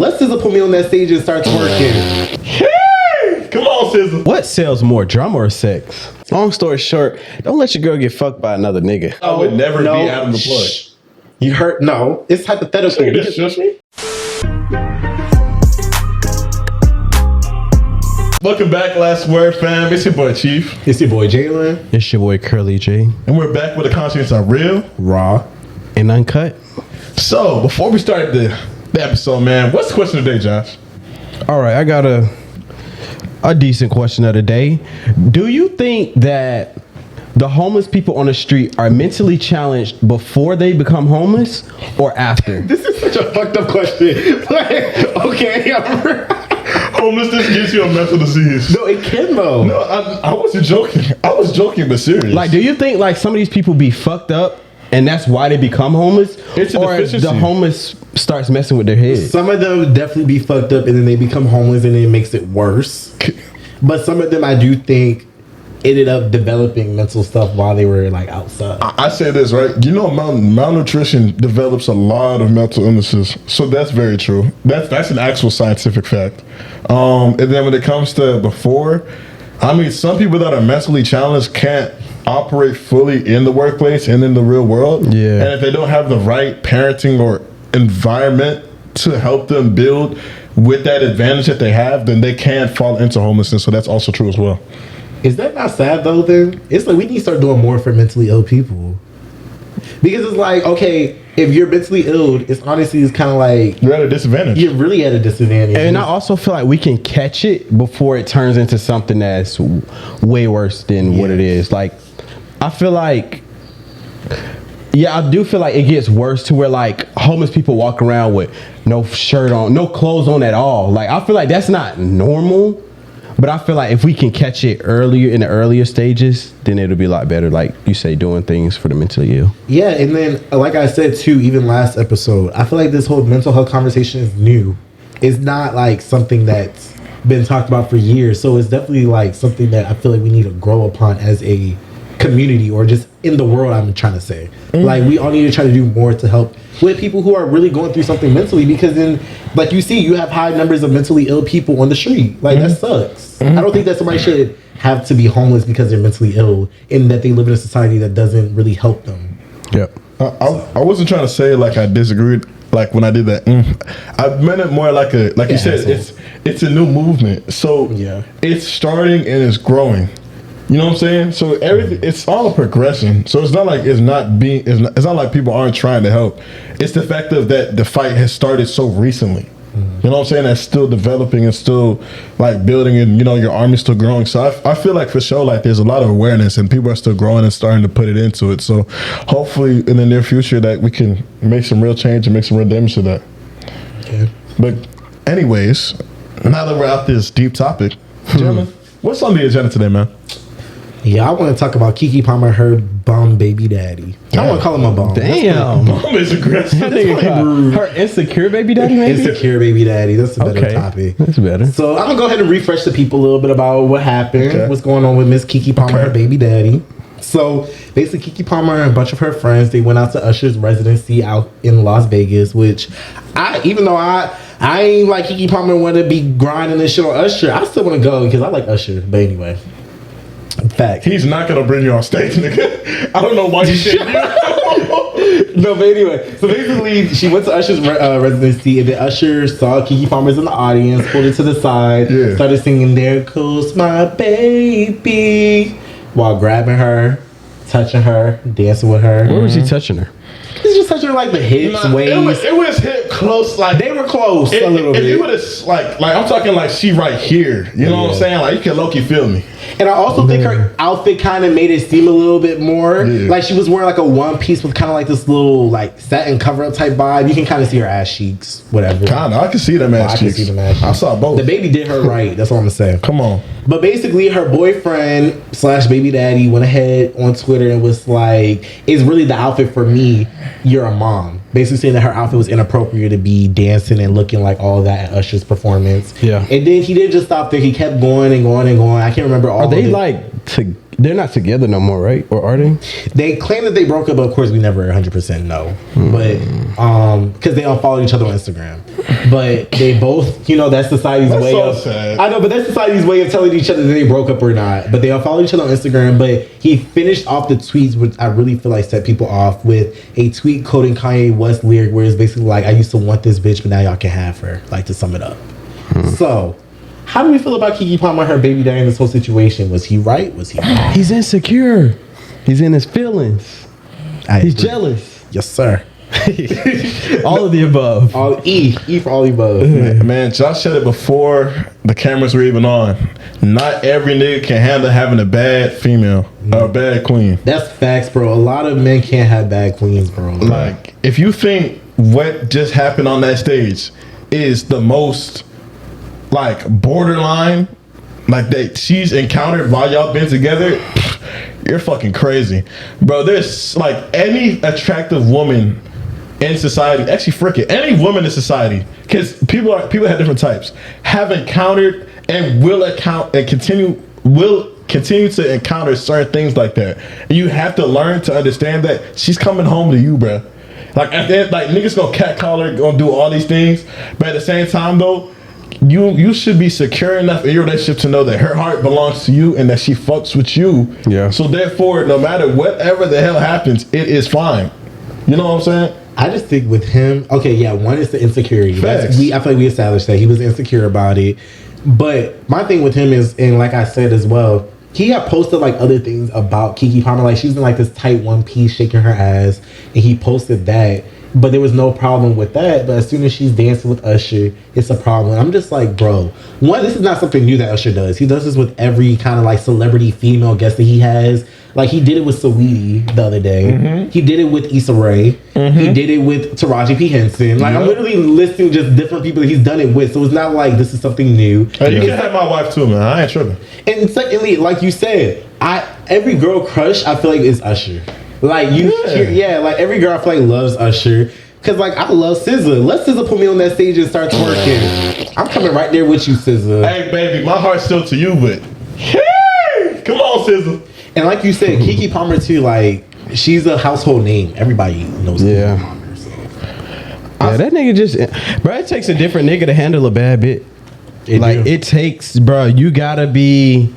Let SZA put me on that stage and start twerking. Come on, SZA. What sells more, drama or sex? Long story short, don't let your girl get fucked by another nigga. I would never be Adam the Plug. You heard? No, it's hypothetical. Welcome back, Last Word fam. It's your boy Chief. It's your boy Jalen. It's your boy Curly J. And we're back with the conscience are real, raw, and uncut. So, before we start the episode, man, what's the question of the day, Josh? All right, I got a decent question of the day. Do you think that the homeless people on the street are mentally challenged before they become homeless or after? This is such a fucked up question. Okay, homelessness gives you a mental disease. No, it can though. No, I wasn't joking. I was joking, but serious. Like, do you think like some of these people be fucked up and that's why they become homeless? It's a or deficiency. The homeless starts messing with their head? Some of them definitely be fucked up and then they become homeless and it makes it worse. But some of them I do think ended up developing mental stuff while they were like outside. I say this, right? You know, malnutrition develops a lot of mental illnesses. So that's very true. That's an actual scientific fact. And then when it comes to before, I mean, some people that are mentally challenged can't operate fully in the workplace and in the real world. Yeah. And if they don't have the right parenting or environment to help them build with that advantage that they have, then they can fall into homelessness. So that's also true as well. Is that not sad though then? It's like we need to start doing more for mentally ill people. Because it's like, okay, if you're mentally ill, it's honestly, it's kind of like you're at a disadvantage. You're really at a disadvantage. And I also feel like we can catch it before it turns into something that's way worse than what it is. Like, I feel like, I do feel like it gets worse to where like homeless people walk around with no shirt on, no clothes on at all. Like, I feel like that's not normal. But I feel like if we can catch it earlier in the earlier stages, then it'll be a lot better. Like you say, doing things for the mentally ill. Yeah, and then like I said too, even last episode, I feel like this whole mental health conversation is new. It's not like something that's been talked about for years. So it's definitely like something that I feel like we need to grow upon as a community or just in the world, I'm trying to say. Mm-hmm. Like we all need to try to do more to help with people who are really going through something mentally, because then like you see, you have high numbers of mentally ill people on the street. Like that sucks. I don't think that somebody should have to be homeless because they're mentally ill and that they live in a society that doesn't really help them. Yep. I wasn't trying to say like I disagreed like when I did that. I meant it more like you said, it's a new movement. So it's starting and it's growing. You know what I'm saying? So everything, it's all a progression. So it's not like it's not like people aren't trying to help. It's the fact of that the fight has started so recently. You know what I'm saying? That's still developing and still like building, and you know your army's still growing. So I feel like for sure like there's a lot of awareness and people are still growing and starting to put it into it. So hopefully in the near future that we can make some real change and make some real damage to that. Okay. But anyways, now that we're out this deep topic, gentlemen, what's on the agenda today, man? Yeah, I want to talk about Keke Palmer, her bum baby daddy. I want to call him a bum. Damn. Bum is aggressive. Her insecure baby daddy, maybe? Insecure baby daddy. That's a better topic. That's better. So I'm going to go ahead and refresh the people a little bit about what happened, what's going on with Miss Keke Palmer, her baby daddy. So basically, Keke Palmer and a bunch of her friends, they went out to Usher's residency out in Las Vegas, which even though I ain't like Keke Palmer want to be grinding this shit on Usher, I still want to go because I like Usher. But anyway. Fact. He's not gonna bring you on stage, nigga. I don't know why you said No, but anyway, so basically she went to Usher's residency, and then Usher saw Keke Palmer's in the audience, pulled it to the side, started singing "There Goes My Baby" while grabbing her, touching her, dancing with her. Where was he touching her? He's just touching her like the hips, waist. It was hip close, like they were close a little bit. It was like I'm talking like she right here. You know what I'm saying? Like you can low-key feel me. And I also think her outfit kind of made it seem a little bit more like she was wearing like a one piece with kind of like this little like satin cover up type vibe. You can kind of see her ass cheeks, whatever. Kind of, I can see them ass cheeks. I can see them ass cheeks. I saw both. The baby did her right. That's all I'm saying. Come on. But basically, her boyfriend / baby daddy went ahead on Twitter and was like, "It's really the outfit for me. You're a mom." Basically saying that her outfit was inappropriate to be dancing and looking like all that at Usher's performance. Yeah. And then he didn't just stop there. He kept going and going and going. I can't remember all. Are they like They're not together no more, right? Or are they? They claim that they broke up, but of course we never 100% know. But because they unfollowed each other on Instagram. But they both, that's society's way so of. sad. I know, but that's society's way of telling each other that they broke up or not. But they unfollowed each other on Instagram. But he finished off the tweets, which I really feel like set people off, with a tweet quoting Kanye West lyric, where it's basically like, "I used to want this bitch, but now y'all can have her." Like, to sum it up. So, how do we feel about Keke Palmer, her baby daddy, in this whole situation? Was he right? Was he wrong? He's insecure. He's in his feelings. He's jealous. Yes, sir. All of the above. All E for all the above. Man, Josh said it before the cameras were even on. Not every nigga can handle having a bad female or a bad queen. That's facts, bro. A lot of men can't have bad queens, bro. Like, if you think what just happened on that stage is the most, like, borderline, like, that she's encountered while y'all been together, you're fucking crazy. Bro, there's, like, any attractive woman in society, actually, frick it, any woman in society, because people have different types, have encountered and will continue to encounter certain things like that. And you have to learn to understand that she's coming home to you, bro. Like, at the end, like, niggas gonna catcall her, gonna do all these things, but at the same time, though, you should be secure enough in your relationship to know that her heart belongs to you and that she fucks with you. Yeah. So therefore, no matter whatever the hell happens, it is fine. You know what I'm saying? I just think with him, okay, yeah, one is the insecurity. Facts. I feel like we established that he was insecure about it. But my thing with him is, and like I said as well, he had posted like other things about Keke Palmer, like she's in like this tight one piece shaking her ass, and he posted that. But there was no problem with that. But as soon as she's dancing with Usher, it's a problem. I'm just like, bro, one, this is not something new that Usher does. He does this with every kind of like celebrity female guest that he has. Like, he did it with Saweetie the other day. Mm-hmm. He did it with Issa Rae. Mm-hmm. He did it with Taraji P. Henson. Like, I'm literally listing just different people that he's done it with. So it's not like this is something new. Hey, you can have my wife too, man. I ain't tripping. And secondly, like you said, every girl crush, I feel like, is Usher. Like, like every girl I feel like loves Usher. Cause like I love SZA. Let SZA put me on that stage and start twerking. I'm coming right there with you, SZA. Hey baby, my heart's still to you, but hey, come on, SZA. And like you said, Keke Palmer too. Like, she's a household name. Everybody knows Keke Palmer. So. Yeah, that nigga just, bro. It takes a different nigga to handle a bad bit. It takes, bro. You gotta be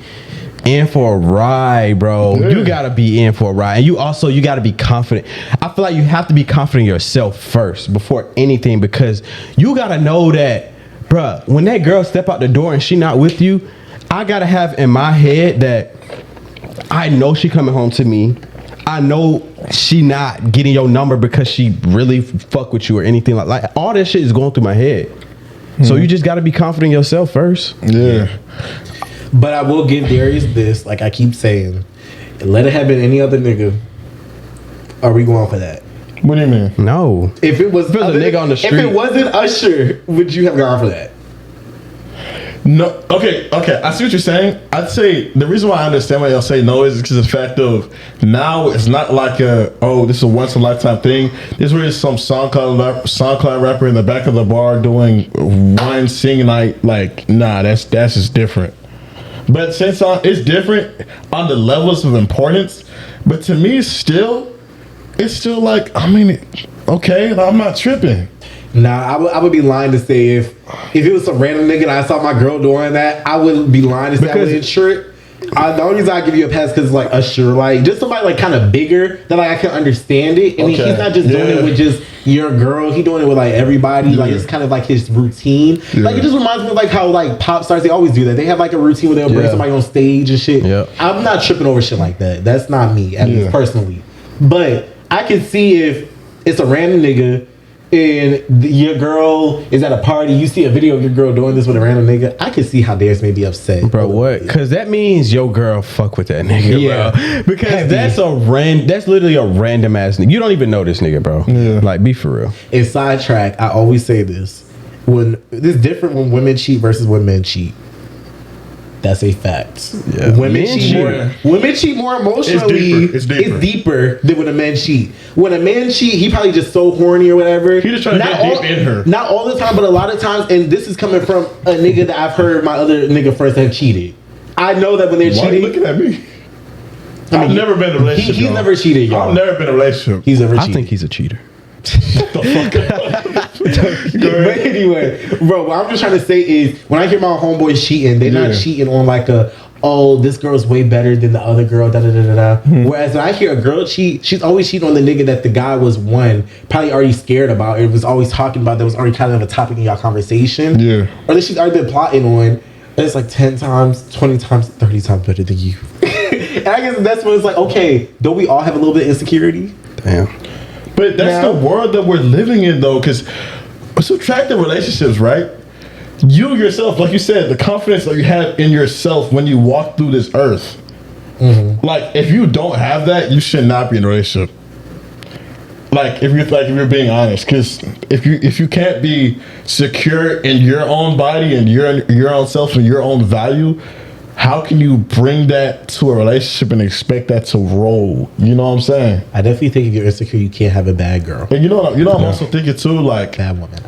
in for a ride, bro. Yeah. You gotta be in for a ride, and you gotta be confident. I feel like you have to be confident in yourself first before anything, because you gotta know that, bro, when that girl step out the door and she not with you, I gotta have in my head that I know she coming home to me. I know she not getting your number because she really fuck with you or anything like all that shit is going through my head. So you just gotta be confident in yourself first. Yeah. But I will give Darius this, like I keep saying, let it have been any other nigga. Are we going for that? What do you mean? No. If it was a nigga on the street, if it wasn't Usher, would you have gone for that? No. Okay. I see what you're saying. I'd say the reason why I understand why y'all say no is because the fact of now it's not like this is a once in a lifetime thing. This is some SoundCloud rapper in the back of the bar doing one sing night. Like, nah, that's just different. But at the same time, it's different on the levels of importance. But to me, it's still like, I mean, okay, I'm not tripping. Nah, I would be lying to say if it was some random nigga and I saw my girl doing that, I would be lying to say I wouldn't trip. The only reason I give you a pass because it's like Usher, like just somebody like kind of bigger that like I can understand it. And he's not just doing it with just your girl. He doing it with like everybody. Yeah. Like it's kind of like his routine. Yeah. Like it just reminds me of like how like pop stars, they always do that. They have like a routine where they'll bring somebody on stage and shit. Yep. I'm not tripping over shit like that. That's not me, at least personally. But I can see if it's a random nigga and your girl is at a party, you see a video of your girl doing this with a random nigga, I can see how Darius may be upset. Bro, what? Because that means your girl fuck with that nigga, bro. Because that's literally a random ass nigga. You don't even know this nigga, bro. Yeah. Like, be for real. In sidetrack, I always say this. When it's different when women cheat versus when men cheat. That's a fact. Yeah. Women cheat more emotionally. It's deeper than when a man cheat. When a man cheat, he probably just so horny or whatever. He just trying to get deep in her. Not all the time, but a lot of times. And this is coming from a nigga that I've heard my other nigga friends have cheated. I know that when they're cheating. Why are you looking at me? I've never been in a relationship. He's never cheated, y'all. I've never been in a relationship. He's never cheated. I think he's a cheater. But anyway, bro, what I'm just trying to say is when I hear my homeboys cheating, they're not cheating on like oh, this girl's way better than the other girl, da da da da da. Whereas when I hear a girl cheat, she's always cheating on the nigga that the guy was probably already scared about. It was always talking about, that was already kind of a topic in y'all conversation. Yeah. Or that she's already been plotting on, and it's like 10 times, 20 times, 30 times better than you. And I guess that's when it's like, okay, don't we all have a little bit of insecurity? Damn. But that's the world that we're living in, though, because subtracting relationships, right? You yourself, like you said, the confidence that you have in yourself when you walk through this earth. Like, if you don't have that, you should not be in a relationship. If you're being honest, because if you can't be secure in your own body and your own self and your own value, how can you bring that to a relationship and expect that to roll? You know what I'm saying? I definitely think if you're insecure, you can't have a bad girl. And you know I'm also thinking too, like, Bad woman.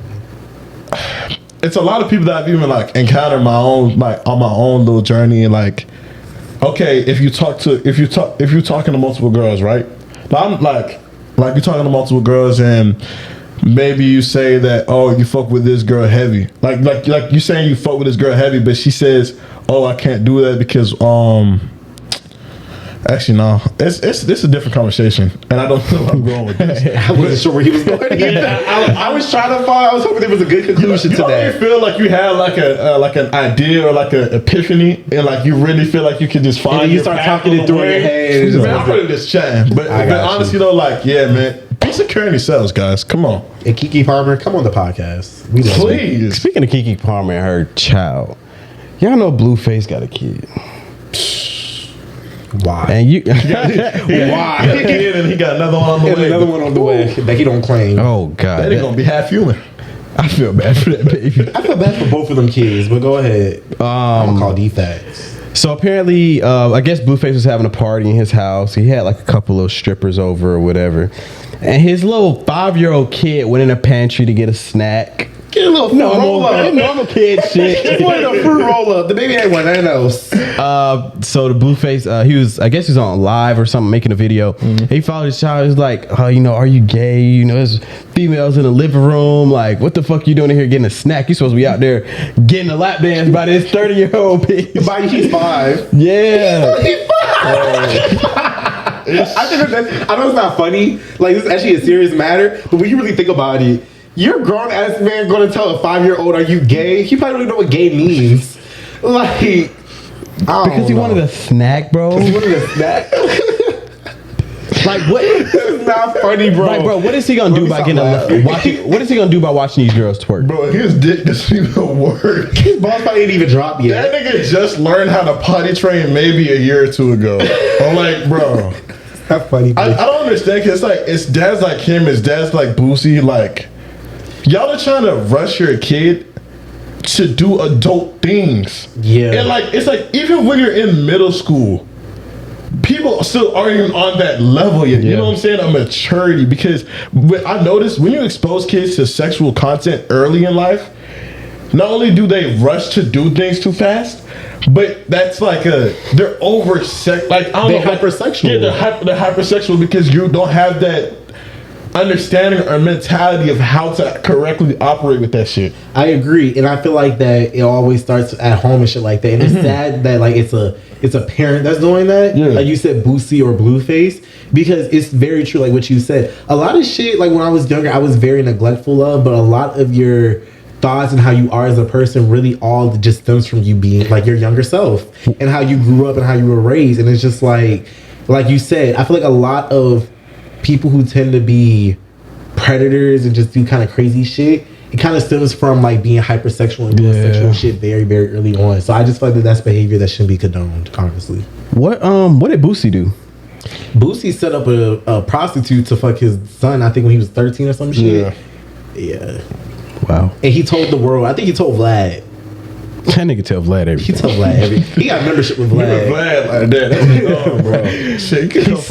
it's a lot of people that I've even like encountered on my own little journey, and like, okay, if you're talking to multiple girls, right? I'm like you're talking to multiple girls, and maybe you say that, oh, you fuck with this girl heavy, like you saying you fuck with this girl heavy, but she says, oh, I can't do that because actually no, it's a different conversation, and I don't know where I'm going with this. I wasn't sure where he was going. I was trying to find. I was hoping there was a good conclusion to that. You feel like you had like an idea or like an epiphany, and like you really feel like you can just find. And you start talking it through your head. Man, I'm really just chatting, but honestly though, like, yeah, man, be secure in yourselves, guys. Come on. And Keke Palmer, come on the podcast. Please. Speaking of Keke Palmer and her child, y'all know Blueface got a kid. Why? And you Why? And he got another one on the way. Another one on the way that he don't claim. Oh God, That ain't gonna be half human. I feel bad for that baby. I feel bad for both of them kids, but go ahead. I'm gonna call defects. So apparently, I guess Blueface was having a party in his house. He had like a couple of strippers over or whatever, and his little 5-year-old kid went in the pantry to get a snack. Get a little fruit roll up. Normal kid shit. Just wanted a fruit roll up. The baby ain't want nothing else. So the Blueface, he was on live or something, making a video. He followed his child. He was like, oh, are you gay? There's females in the living room. Like, what the fuck you doing in here getting a snack? You supposed to be out there getting a lap dance by this 30-year-old bitch. He's 5. Yeah. He's 5. I know it's not funny. Like, this is actually a serious matter. But when you really think about it, you're a grown ass man going to tell a 5-year-old, are you gay? He probably don't even know what gay means. Like, because he wanted a snack, bro. He wanted a snack. Like, what? This is not funny, bro. Like, bro, what is he gonna do by what is he gonna do by watching these girls twerk? Bro, his dick doesn't even work. His balls probably ain't even dropped yet. That nigga just learned how to potty train maybe a year or two ago. I'm like, bro. That's funny, bro. I don't understand, because it's dads like him, it's dads like Boosie, like, y'all are trying to rush your kid to do adult things. Yeah. And like, it's like, even when you're in middle school, people still aren't even on that level yet. You know what I'm saying? A maturity. Because I noticed when you expose kids to sexual content early in life, not only do they rush to do things too fast, but that's like they're over sex. Like, I don't know. Hypersexual. Yeah, they're hypersexual because you don't have that understanding or mentality of how to correctly operate with that shit. I agree, and I feel like that it always starts at home and shit like that. And it's sad that like it's a parent that's doing that. Yeah. Like you said, Boosie or Blueface, because it's very true. Like what you said, a lot of shit. Like when I was younger, I was very neglectful of, but a lot of your thoughts and how you are as a person really all just stems from you being like your younger self and how you grew up and how you were raised. And it's just like you said, I feel like a lot of people who tend to be predators and just do kind of crazy shit, it kind of stems from like being hypersexual and doing sexual shit very, very early on. So I just feel like that's behavior that shouldn't be condoned, honestly. What did Boosie do? Boosie set up a prostitute to fuck his son, I think when he was 13 or some shit. Yeah. Wow. And he told the world, I think he told Vlad. That nigga tell Vlad everything. He tell Vlad everything. He got membership with Vlad. Vlad like that. That's dumb, bro. Shit, you He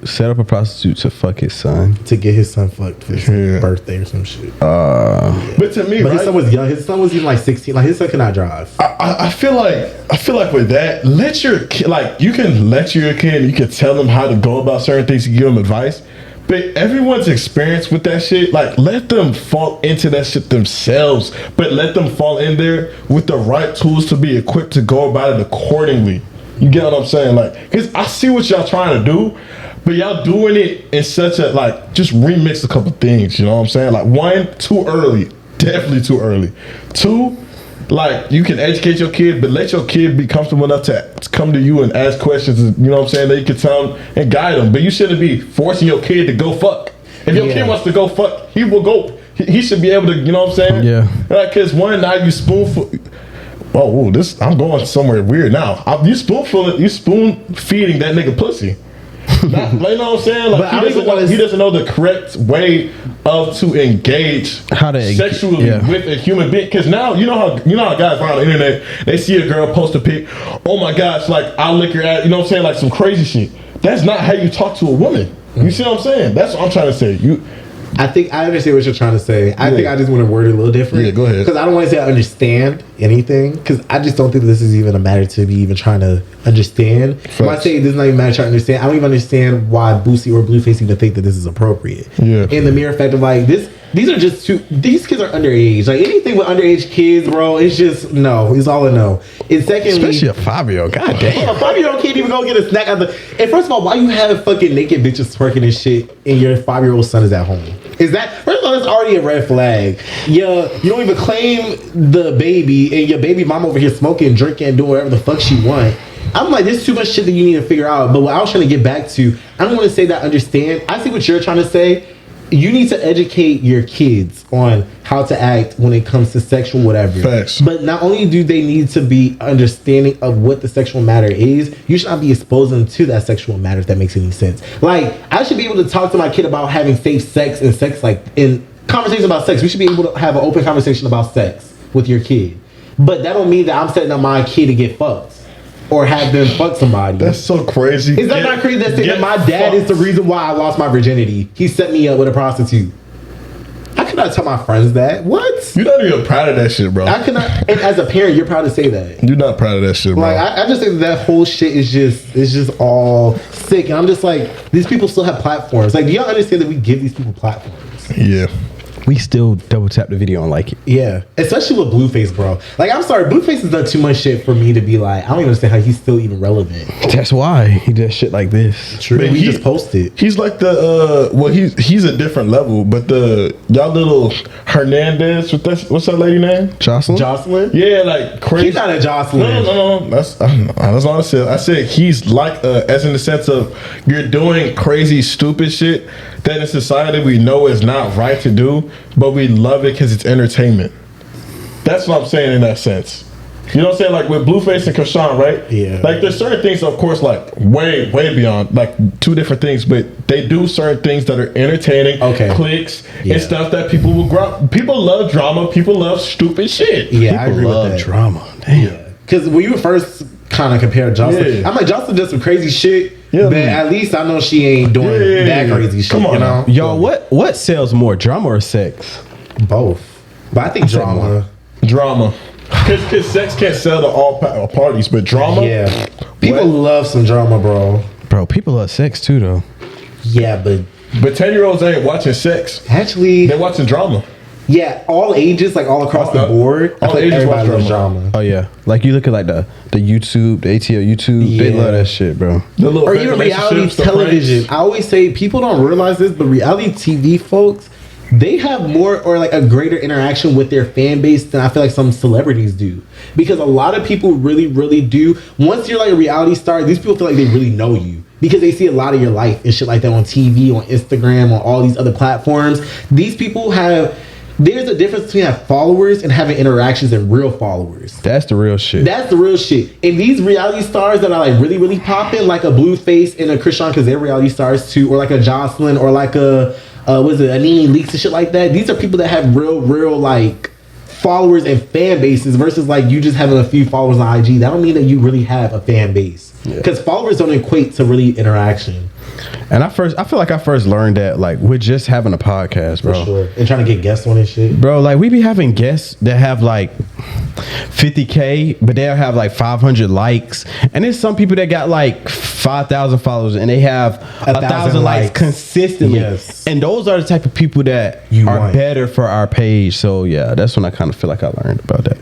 set up a prostitute to fuck his son. To get his son fucked for his birthday or some shit. But to me, but right, his son was young. His son was even like 16. Like his son cannot drive. I feel like with that, let your kid, like, you can let your kid, you can tell them how to go about certain things, you give them advice. But everyone's experience with that shit, like, let them fall into that shit themselves, but let them fall in there with the right tools to be equipped to go about it accordingly. You get what I'm saying? Like, because I see what y'all trying to do, but y'all doing it in such a, like, just remix a couple things, you know what I'm saying? Like, one, too early. Definitely too early. Two, like, you can educate your kid, but let your kid be comfortable enough to come to you and ask questions, you know what I'm saying, that you can tell them and guide them. But you shouldn't be forcing your kid to go fuck. If your kid wants to go fuck, he will go. He should be able to, you know what I'm saying? Yeah. Like, because one, now you I'm going somewhere weird now. You spoon feeding that nigga pussy. Not, like, you know what I'm saying? Like, he doesn't know the correct way to engage sexually with a human being. Because now you know how guys on the internet, they see a girl post a pic. Oh my gosh, like, I'll lick your ass. You know what I'm saying? Like some crazy shit. That's not how you talk to a woman. You see what I'm saying? That's what I'm trying to say. I think I understand what you're trying to say. I think I just want to word it a little different. Yeah, go ahead. Because I don't want to say I understand anything. Because I just don't think this is even a matter to be even trying to understand. When I say this is not even a matter trying to understand, I don't even understand why Boosie or Blueface even think that this is appropriate. Yeah. And the mere fact of like this, these kids are underage. Like anything with underage kids, bro, it's just no. It's all a no. And secondly, especially a 5-year-old. God damn. A 5-year-old can't even go get a snack. And first of all, why you have fucking naked bitches twerking and shit and your 5-year-old son is at home? Is that, first of all, that's already a red flag. Yeah, you don't even claim the baby and your baby mom over here smoking, drinking, and doing whatever the fuck she want. I'm like, there's too much shit that you need to figure out. But what I was trying to get back to, I don't want to say that I understand. I see what you're trying to say. You need to educate your kids on how to act when it comes to sexual whatever. Facts. But not only do they need to be understanding of what the sexual matter is, you should not be exposing them to that sexual matter, if that makes any sense. Like, I should be able to talk to my kid about having safe sex and sex, like, in conversations about sex. We should be able to have an open conversation about sex with your kid. But that don't mean that I'm setting up my kid to get fucked or have them fuck somebody. That's so crazy. Is that not crazy that saying that my dad is the reason why I lost my virginity? He set me up with a prostitute. I cannot tell my friends that. What? You're not even proud of that shit, bro. I cannot. And as a parent, you're proud to say that. You're not proud of that shit, bro. Like, I just think that whole shit is just all sick. And I'm just like, these people still have platforms. Like, do y'all understand that we give these people platforms? Yeah. We still double tap the video and like it. Yeah, especially with Blueface, bro. Like, I'm sorry, Blueface has done too much shit for me to be like, I don't even understand how he's still even relevant. That's why he does shit like this. True. We just posted. He's like he's a different level, but y'all little Hernandez, what's that lady name? Jocelyn? Yeah, like crazy. He's not a Jocelyn. No. That's all I said. I said he's like as in the sense of you're doing crazy, stupid shit that in society we know is not right to do, but we love it because it's entertainment. That's what I'm saying in that sense. You know what I'm saying? Like with Blueface and Krishan, right? Yeah. Like there's certain things, of course, like way beyond, like two different things, but they do certain things that are entertaining, clicks, and stuff that people will grow. People love drama. People love stupid shit. Yeah, I agree with that. Drama. Damn. Because when you first kind of compare Jocelyn, I'm like, Jocelyn does some crazy shit. Yeah, but at least I know she ain't doing that crazy shit. Come on, you know? Y'all, what sells more, drama or sex? Both. But I think drama. Because sex can't sell to all parties, but drama. Yeah. People love some drama, bro. Bro, people love sex too, though. Yeah, but 10-year-olds ain't watching sex. Actually, they're watching drama. Yeah, all ages, like all across the board. All ages everybody watch loves drama. Oh yeah, like you look at like the YouTube, the ATL YouTube, they love that shit, bro. Or even reality television. I always say people don't realize this, but reality TV folks, they have more or like a greater interaction with their fan base than I feel like some celebrities do. Because a lot of people really do. Once you're like a reality star, these people feel like they really know you. Because they see a lot of your life and shit like that on TV, on Instagram, on all these other platforms. These people there's a difference between having followers and having interactions and real followers. That's the real shit. That's the real shit. And these reality stars that are like really popping, like a Blueface and a Krishan, because they're reality stars too, or like a Jocelyn, or like a Nene Leakes and shit like that. These are people that have real like followers and fan bases versus like you just having a few followers on IG. That don't mean that you really have a fan base because followers don't equate to really interaction. And I feel like I first learned that like we're just having a podcast, bro. For sure. And trying to get guests on and shit. Bro, like we be having guests that have like 50K, but they'll have like 500 likes. And there's some people that got like 5,000 followers and they have 1,000 likes consistently. Yes. And those are the type of people that are better for our page. So yeah, that's when I kind of feel like I learned about that.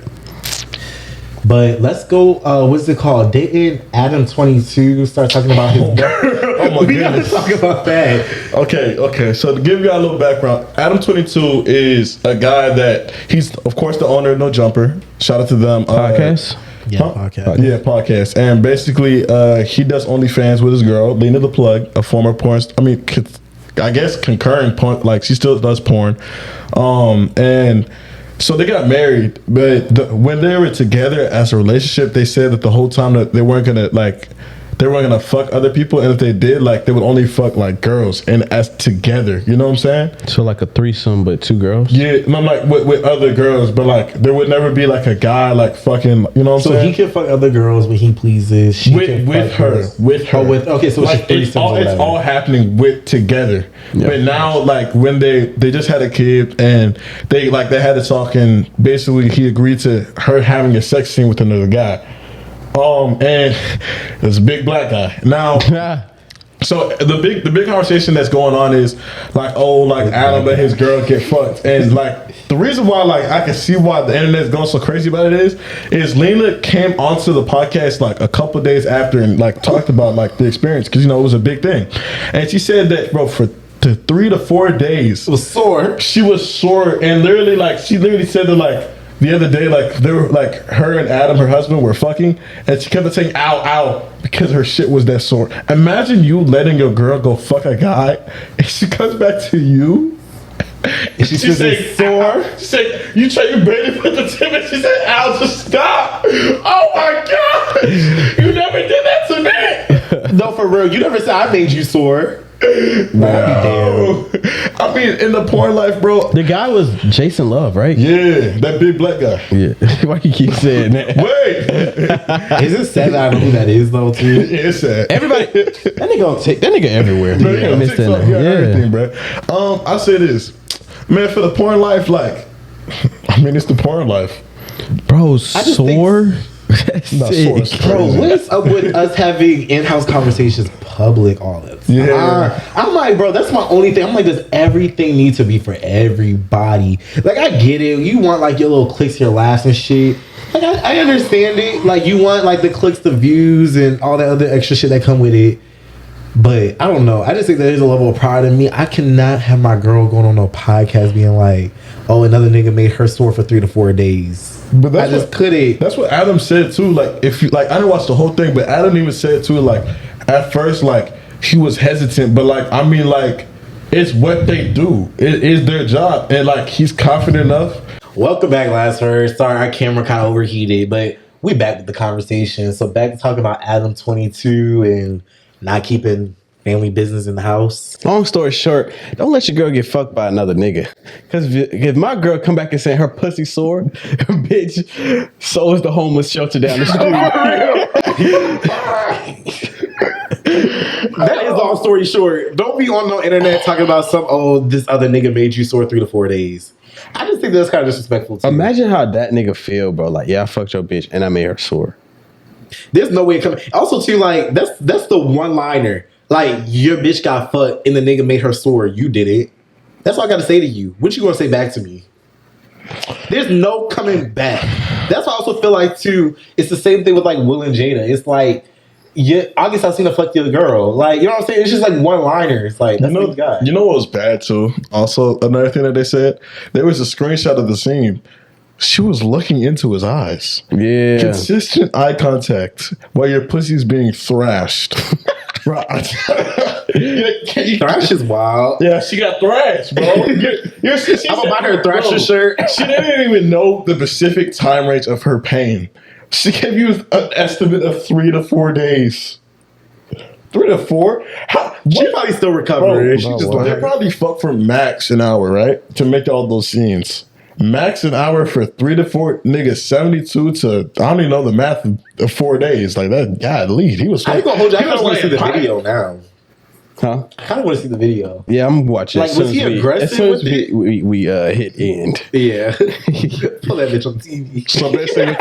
But let's go, what's it called? Didn't Adam 22 start talking about his Oh my we goodness. gotta talk about that. Okay. So to give you a little background, Adam 22 is a guy that he's of course the owner of No Jumper. Shout out to them. Podcast? Podcast. Yeah, podcast. And basically, he does OnlyFans with his girl, Lena the Plug, a former porn. I guess concurrent porn. Like she still does porn. And so they got married, but when they were together as a relationship, they said that the whole time that they weren't gonna fuck other people, and if they did, like they would only fuck like girls and as together. You know what I'm saying? So like a threesome, but 2 girls. Yeah, and I'm like with other girls, but like there would never be like a guy like fucking. You know what I'm saying? So he can fuck other girls when he pleases. She can with fuck her, girls. with her. Oh, okay, so like it's all happening with together. Yeah. But now, like when they just had a kid and they had to talk, and basically he agreed to her having a sex scene with another guy. And it's a big black guy now. So the big conversation that's going on is like, Adam and his girl get fucked, and like the reason why like I can see why the internet's going so crazy about it is Lena came onto the podcast like a couple of days after and like talked about like the experience because it was a big thing, and she said that bro for 3 to 4 days was sore. She was sore, and she literally said that like. The other day, like they were like her and Adam, her husband, were fucking, and she kept on saying "ow, ow" because her shit was that sore. Imagine you letting your girl go fuck a guy, and she comes back to you, and she says sore. She said you try your baby with the tip, and she said "ow, just stop." Oh my god, you never did that to me. No, for real, you never said I made you sore. No. I mean, in the porn life, bro. The guy was Jason Love, right? Yeah, that big black guy. Yeah. Why you keep saying that? Wait. Is it sad that I know who that is though, too? Yeah, it's sad. Everybody, that nigga everywhere. Bro, You can't miss that. everything, bro. I say this, man, for the porn life, like, I mean, it's the porn life. Bro, sore. Sore. Bro, what's up with us having in-house conversations public all the time? Yeah. I'm like, bro, that's my only thing. I'm like, does everything need to be for everybody? Like, I get it. You want like your little clicks, your laughs and shit. Like, I understand it. Like, you want like the clicks, the views, and all that other extra shit that come with it. But I don't know. I just think there's a level of pride in me. I cannot have my girl going on a podcast being like, oh, another nigga made her sore for 3 to 4 days. But I just couldn't. That's what Adam said too. Like, if you like, I didn't watch the whole thing, but Adam even said too. Like, at first, like he was hesitant, but like, I mean, like, it's what they do. It is their job, and like, he's confident enough. Welcome back, Last Heard. Sorry, our camera kind of overheated, but we back with the conversation. So back to talking about Adam 22 and not keeping family business in the house. Long story short, don't let your girl get fucked by another nigga. Because if my girl come back and say her pussy sore, bitch, so is the homeless shelter down the street. That is long story short. Don't be on the internet talking about this other nigga made you sore 3 to 4 days. I just think that's kind of disrespectful too. Imagine how that nigga feel, bro. Like, yeah, I fucked your bitch and I made her sore. There's no way it coming. Also, too, like that's the one liner. Like, your bitch got fucked and the nigga made her sore. You did it. That's all I got to say to you. What you gonna say back to me? There's no coming back. That's why I also feel like too. It's the same thing with like Will and Jada. It's like, yeah, I guess I've seen a fuck the other girl. Like, you know what I'm saying? It's just like one liner. It's like, that's what you got. You know what was bad too? Also, another thing that they said, there was a screenshot of the scene. She was looking into his eyes. Yeah. Consistent eye contact while your pussy's being thrashed. Right. Thrash is wild. Yeah, she got thrashed, bro. I'm about her Thrasher shirt. She didn't even know the specific time range of her pain. She gave you an estimate of 3 to 4 days. 3 to 4? She probably still recovering. They probably fuck for max an hour, right? To make all those scenes. max an hour for 3 to 4 niggas, 72 to I don't even know the math of 4 days. Like that, God, lead. He was. I ain't gonna hold you. I kind of want to see the video now. Huh? I kind of want to see the video. Yeah, I'm watching. Like, was he aggressive? As soon as we hit end. Yeah. Pull that bitch on TV. So basically,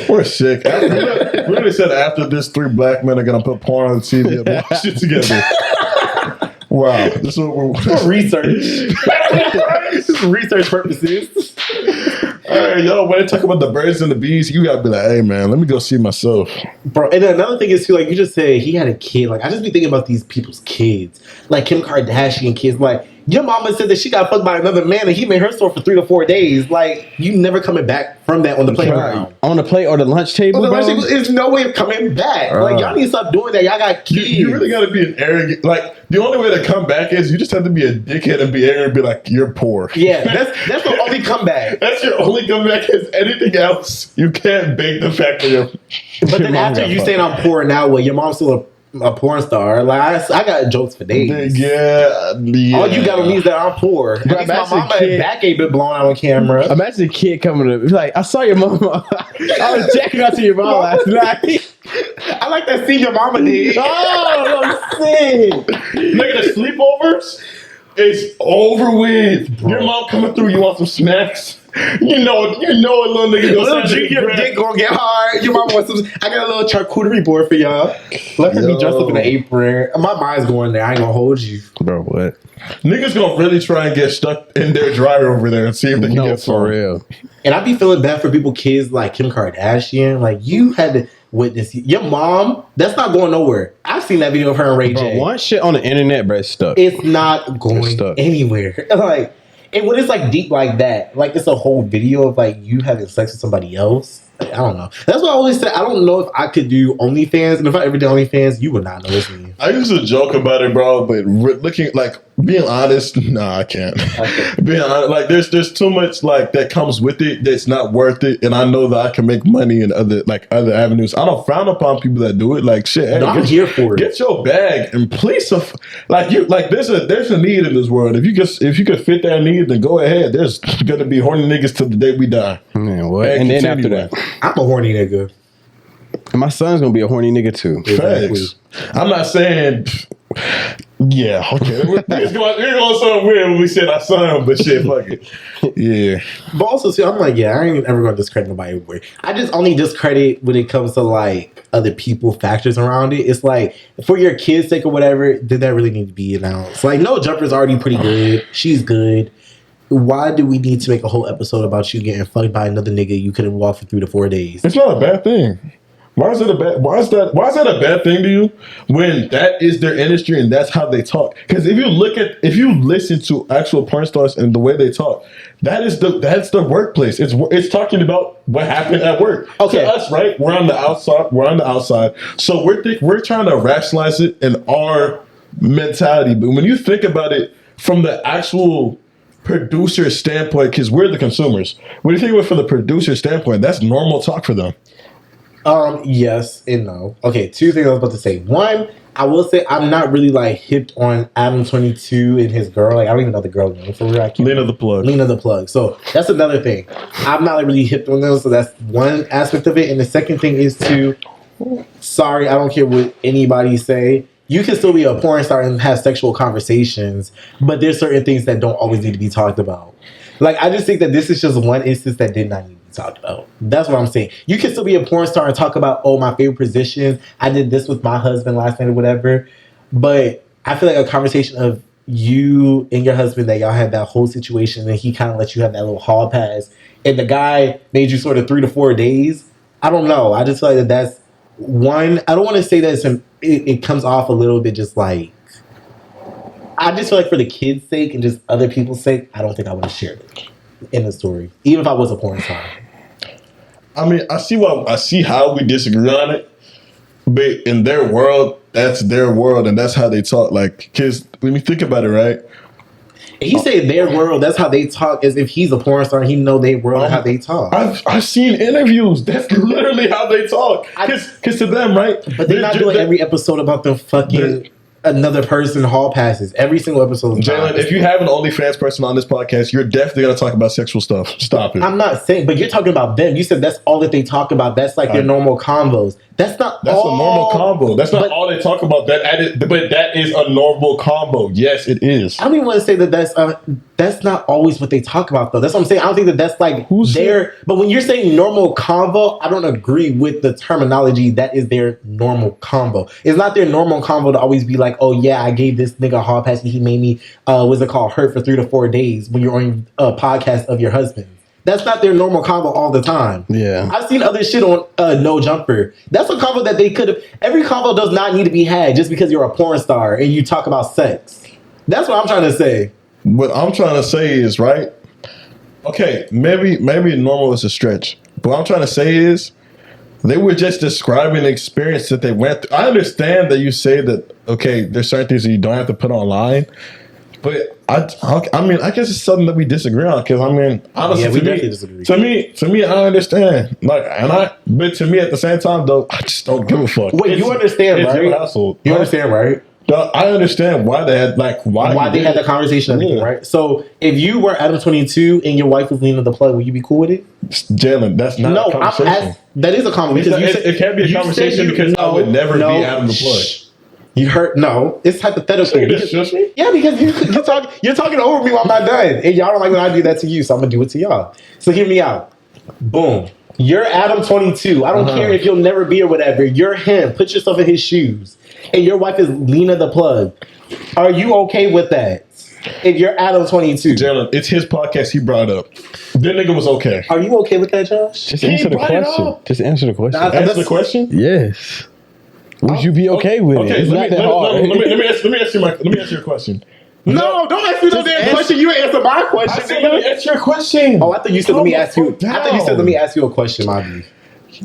we're sick. We literally said after this, 3 black men are gonna put porn on TV and watch it together. Wow, this is what we're for research. This is for research purposes. All right, yo, when they talk about the birds and the bees, you gotta be like, hey man, let me go see myself. Bro, and then another thing is too, like you just said, he had a kid. Like I just be thinking about these people's kids. Like Kim Kardashian kids. Like your mama said that she got fucked by another man and he made her sore for 3 to 4 days. Like you never coming back from that on the playground. On the plate or the lunch table, on the lunch table, there's no way of coming back. Like y'all need to stop doing that. Y'all got kids. You really gotta be an arrogant. Like the only way to come back is you just have to be a dickhead and be arrogant and be like, you're poor. Yeah, that's the only comeback. That's your only comeback. Is anything else you can't bake the fact that you're. But then after you saying I'm poor now, well, your mom's still a porn star. Like I got jokes for days. Yeah. All you got on me is that I'm poor. At least my mama back ain't been blown out on camera. Imagine a kid coming up, like, I saw your mama. I was checking out to your mom last night. I like that scene your mama did. Oh, I'm sick. Nigga, the sleepovers is over with. Bro. Your mom coming through, you want some snacks? You know a little nigga your dick gonna get hard. Your mama wants some. I got a little charcuterie board for y'all. Let her be dressed up in an apron. My mind's going there. I ain't gonna hold you. Bro, what? Niggas gonna really try and get stuck in their dryer over there and see if they can get for real. And I be feeling bad for people, kids like Kim Kardashian. Like you had to witness your mom. That's not going nowhere. I've seen that video of her and Ray J. One shit on the internet, bro, it's stuck. It's not going anywhere. Like. And when it's like deep like that, like it's a whole video of like you having sex with somebody else. Like, I don't know. That's what I always say. I don't know if I could do OnlyFans, and if I ever did OnlyFans, you would not know it's me. I used to joke about it, bro, but looking like being honest, nah, I can't. Being honest, like there's too much like that comes with it that's not worth it, and I know that I can make money in other avenues. I don't frown upon people that do it. Like shit, hey, I'm here for it. Get your bag and please, there's a need in this world. If you could fit that need, then go ahead. There's gonna be horny niggas till the day we die. Man, what? And then after that, I'm a horny nigga. And my son's gonna be a horny nigga too. Exactly. I'm not saying. Yeah, okay. We're going something weird when we said our son, but shit, fuck it. Yeah. But also, see, I'm like, yeah, I ain't ever gonna discredit nobody everywhere. I just only discredit when it comes to like other people factors around it. It's like for your kid's sake or whatever, did that really need to be announced? Like, No Jumper's already pretty good. She's good. Why do we need to make a whole episode about you getting fucked by another nigga you couldn't walk for 3 to 4 days? It's not a bad thing. Why is that a bad thing to you when that is their industry and that's how they talk? Because if you listen to actual porn stars and the way they talk, that's the workplace. It's talking about what happened at work. Okay, to us, right? We're on the outside. So we're trying to rationalize it in our mentality. But when you think about it from the actual producer standpoint, because we're the consumers, when you think about it from the producer standpoint, that's normal talk for them. Yes and no. Okay, 2 things I was about to say. One, I will say I'm not really like hipped on Adam 22 and his girl. Like I don't even know the girl name for real. Lena the Plug. So that's another thing. I'm not like really hipped on those. So that's one aspect of it. And the second thing is sorry, I don't care what anybody say. You can still be a porn star and have sexual conversations, but there's certain things that don't always need to be talked about. Like I just think that this is just one instance that did not need to be talked about. That's what I'm saying. You can still be a porn star and talk about, my favorite positions. I did this with my husband last night or whatever. But I feel like a conversation of you and your husband, that y'all had that whole situation and he kind of let you have that little hall pass and the guy made you sort of 3 to 4 days. I don't know. I just feel like that's one. I don't want to say that it comes off a little bit just like, I just feel like for the kids' sake and just other people's sake, I don't think I would have shared it in the story, even if I was a porn star. I mean, I see how we disagree on it, but in their world, that's their world, and that's how they talk. Like, kids, when you think about it, right? He said their world. That's how they talk. As if he's a porn star, he know their world and how they talk. I've seen interviews. That's literally how they talk. Because to them, right? But they're not doing every episode about the fucking. another person hall passes every single episode. Jalen, if you have an OnlyFans person on this podcast, you're definitely going to talk about sexual stuff. Stop it. I'm not saying, but you're talking about them. You said that's all that they talk about. That's like their normal combos. That's not. That's a normal combo. That's not all they talk about. But that is a normal combo. Yes, it is. I don't even want to say that that's not always what they talk about, though. That's what I'm saying. I don't think that that's like their. But when you're saying normal combo, I don't agree with the terminology. That is their normal combo. It's not their normal combo to always be like, oh yeah, I gave this nigga a hall pass and he made me what's it called, hurt for 3 to 4 days when you're on a podcast of your husband. That's not their normal combo all the time. Yeah. I've seen other shit on No Jumper. That's a combo that they could have. Every combo does not need to be had just because you're a porn star and you talk about sex. That's what I'm trying to say. What I'm trying to say is, right? Okay, maybe normal is a stretch. But what I'm trying to say is they were just describing the experience that they went through. I understand that you say that, okay, there's certain things that you don't have to put online. But I mean, I guess it's something that we disagree on. Because I mean, honestly, yeah, we definitely disagree. To me, I understand. But to me, at the same time, though, I just don't give a fuck. Wait, you understand, right? Your household. You understand, right? I understand why they had why they had the conversation, right? So if you were Adam 22 and your wife was leaning the plug, would you be cool with it? Jalen, that's not a conversation. That is a conversation. It can't be a conversation because I would never be Adam the plug. You heard? No, it's hypothetical. Yeah, because you're talking over me while I'm not done, and y'all don't like when I do that to you, so I'm gonna do it to y'all. So hear me out. Boom. You're Adam 22. I don't care if you'll never be or whatever. You're him. Put yourself in his shoes. And your wife is Lena the plug. Are you okay with that? If you're Adam 22. Jalen, it's his podcast he brought up. That nigga was okay. Are you okay with that, Josh? Just answer the question. Just answer the question. Answer the question? Yes. Would you be okay with it? It's not that hard. Let me ask you a question. No, don't ask me no damn question. You answer my question. I said, let me answer your question. Oh, I thought you said let me ask you. I thought you said let me ask you a question, Bobby.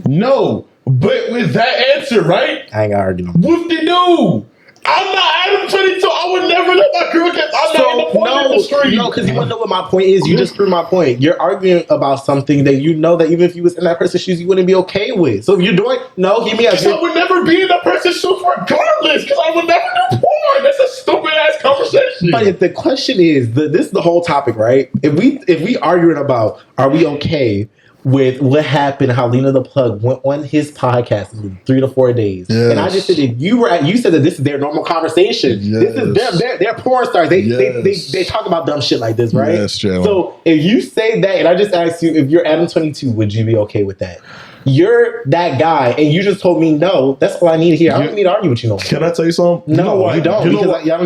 No, but with that answer, right? I ain't gonna argue. Whoop-de-doo. I'm not Adam 22. I would never let my girl get. I'm not in the porn industry. No, because you want to know what my point is. You just proved my point. You're arguing about something that you know that even if you was in that person's shoes, you wouldn't be okay with. So if you're doing hear me out. I would never be in that person's shoes regardless. Because I would never do porn. That's a stupid ass conversation. But if the question is, this is the whole topic, right? If we arguing about are we okay with what happened, how Lena the Plug went on his podcast in 3 to 4 days. Yes. And I just said, if you said that this is their normal conversation. Yes. This is them. They're porn stars. They talk about dumb shit like this, right? Yes, Jalen. So if you say that, and I just asked you, if you're Adam 22, would you be okay with that? You're that guy, and you just told me no. That's all I need to hear. I don't need to argue with you no more. Can I tell you something? No, you don't. I don't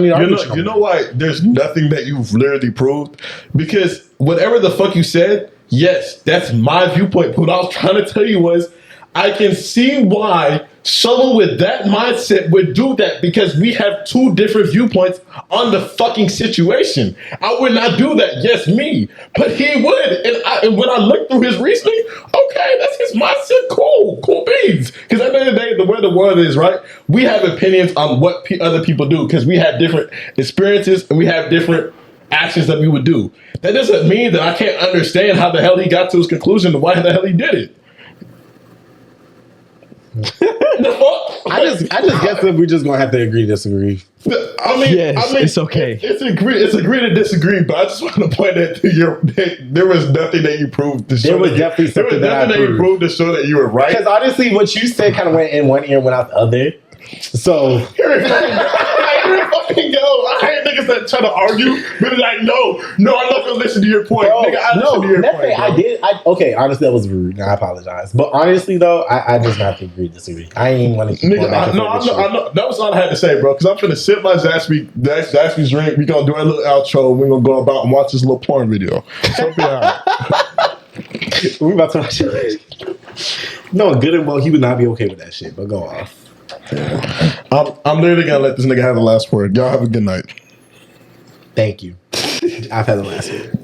need to argue with you. You know why? There's nothing that you've literally proved. Because whatever the fuck you said, yes, that's my viewpoint. But what I was trying to tell you was, I can see why someone with that mindset would do that because we have two different viewpoints on the fucking situation. I would not do that. Yes, me. But he would. And when I look through his reasoning, okay, that's his mindset. Cool beans. Because at the end of the day, the way the world is, right, we have opinions on what other people do because we have different experiences and we have different actions that we would do. That doesn't mean that I can't understand how the hell he got to his conclusion and why the hell he did it. I just guess that we're just gonna have to agree to disagree. I mean, it's okay. It's agree to disagree, but I just want to point out to there was nothing that you proved to show. There was definitely something that you proved to show that you were right. Because honestly, what you said kind of went in one ear and went out the other. So here it fucking go. I hate niggas that try to argue, but they're like, no, I'm not gonna listen to your point. Bro, nigga, I listen to your point. I did. Okay, honestly, that was rude. I apologize. But honestly, though, I just have to agree to disagree. I ain't want to keep going back and forth. I know. That was all I had to say, bro. Because I'm finna sip my Zaxby's drink. We gonna do our little outro. We're gonna go about and watch this little porn video. So be all right. We about to watch it. No, good and well, he would not be okay with that shit. But go off. I'm literally gonna let this nigga have the last word. Y'all have a good night. Thank you. I've had the last word.